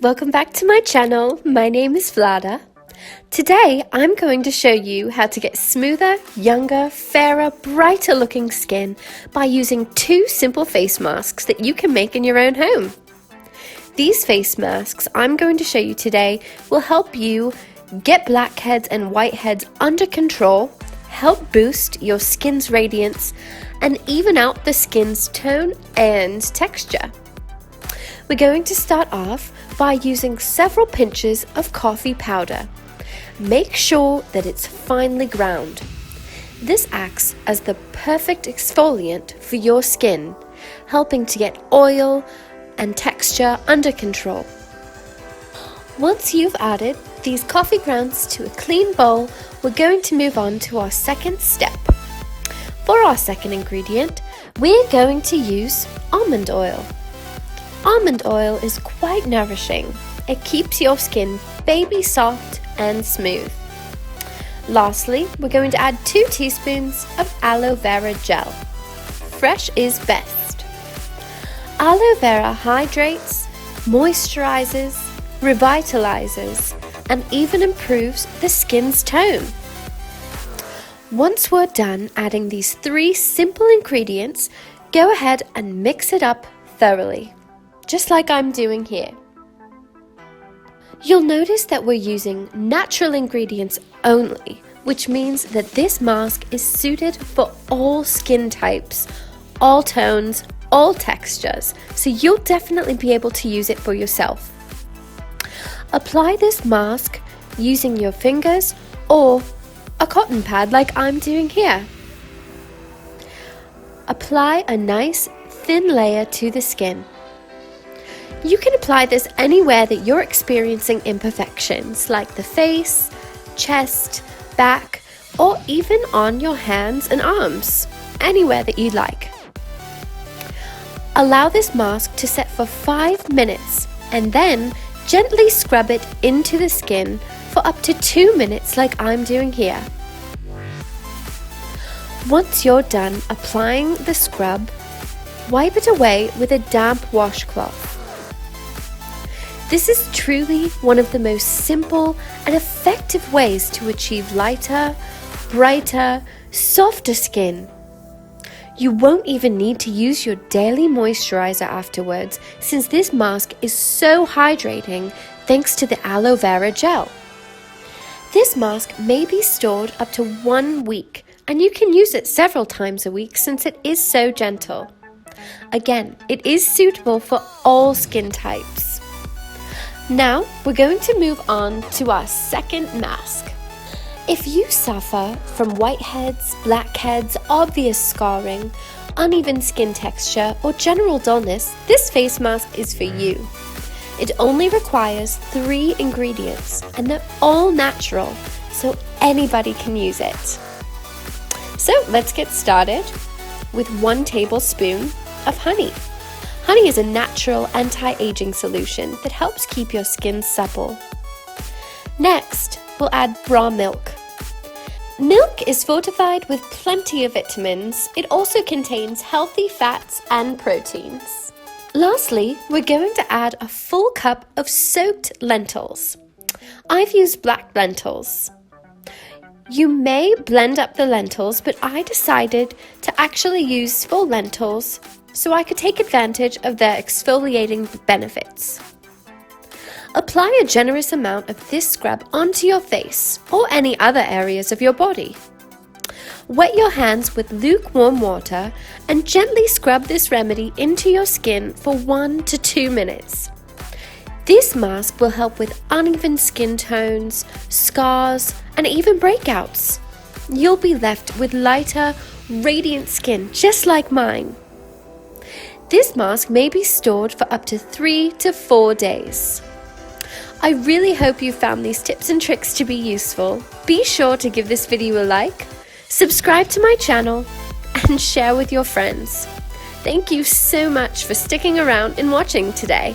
welcome back to my channel. My name is Vlada. Today I'm going to show you how to get smoother, younger, fairer, brighter looking skin by using two simple face masks that you can make in your own home. These face masks I'm going to show you today will help you get blackheads and whiteheads under control, help boost your skin's radiance, and even out the skin's tone and texture. We're going to start off by using several pinches of coffee powder. Make sure that it's finely ground. This acts as the perfect exfoliant for your skin, helping to get oil and texture under control. Once you've added these coffee grounds to a clean bowl, we're going to move on to our second step. For our second ingredient, we're going to use almond oil. Almond oil is quite nourishing. It keeps your skin baby soft and smooth. Lastly, we're going to add 2 teaspoons of aloe vera gel. Fresh is best. Aloe vera hydrates, moisturizes, revitalizes, and even improves the skin's tone. Once we're done adding these 3 simple ingredients, go ahead and mix it up thoroughly, just like I'm doing here. You'll notice that we're using natural ingredients only, which means that this mask is suited for all skin types, all tones, all textures, so you'll definitely be able to use it for yourself. Apply this mask using your fingers or a cotton pad like I'm doing here. Apply a nice thin layer to the skin. You can apply this anywhere that you're experiencing imperfections, like the face, chest, back, or even on your hands and arms, anywhere that you like. Allow this mask to set for 5 minutes and then gently scrub it into the skin for up to 2 minutes like I'm doing here. Once you're done applying the scrub, wipe it away with a damp washcloth. This is truly one of the most simple and effective ways to achieve lighter, brighter, softer skin. You won't even need to use your daily moisturizer afterwards, since this mask is so hydrating thanks to the aloe vera gel. This mask may be stored up to 1 week, and you can use it several times a week since it is so gentle. Again, it is suitable for all skin types. Now, we're going to move on to our second mask. If you suffer from whiteheads, blackheads, obvious scarring, uneven skin texture, or general dullness, this face mask is for you. It only requires 3 ingredients, and they're all natural, so anybody can use it. So let's get started with 1 tablespoon of honey. Honey is a natural anti-aging solution that helps keep your skin supple. Next, we'll add raw milk. Milk is fortified with plenty of vitamins. It also contains healthy fats and proteins. Lastly, we're going to add a full cup of soaked lentils. I've used black lentils. You may blend up the lentils, but I decided to actually use full lentils so I could take advantage of their exfoliating benefits. Apply a generous amount of this scrub onto your face or any other areas of your body. Wet your hands with lukewarm water and gently scrub this remedy into your skin for 1 to 2 minutes. This mask will help with uneven skin tones, scars, and even breakouts. You'll be left with lighter, radiant skin just like mine. This mask may be stored for up to 3 to 4 days. I really hope you found these tips and tricks to be useful. Be sure to give this video a like, subscribe to my channel, and share with your friends. Thank you so much for sticking around and watching today.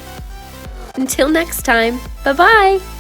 Until next time, bye-bye!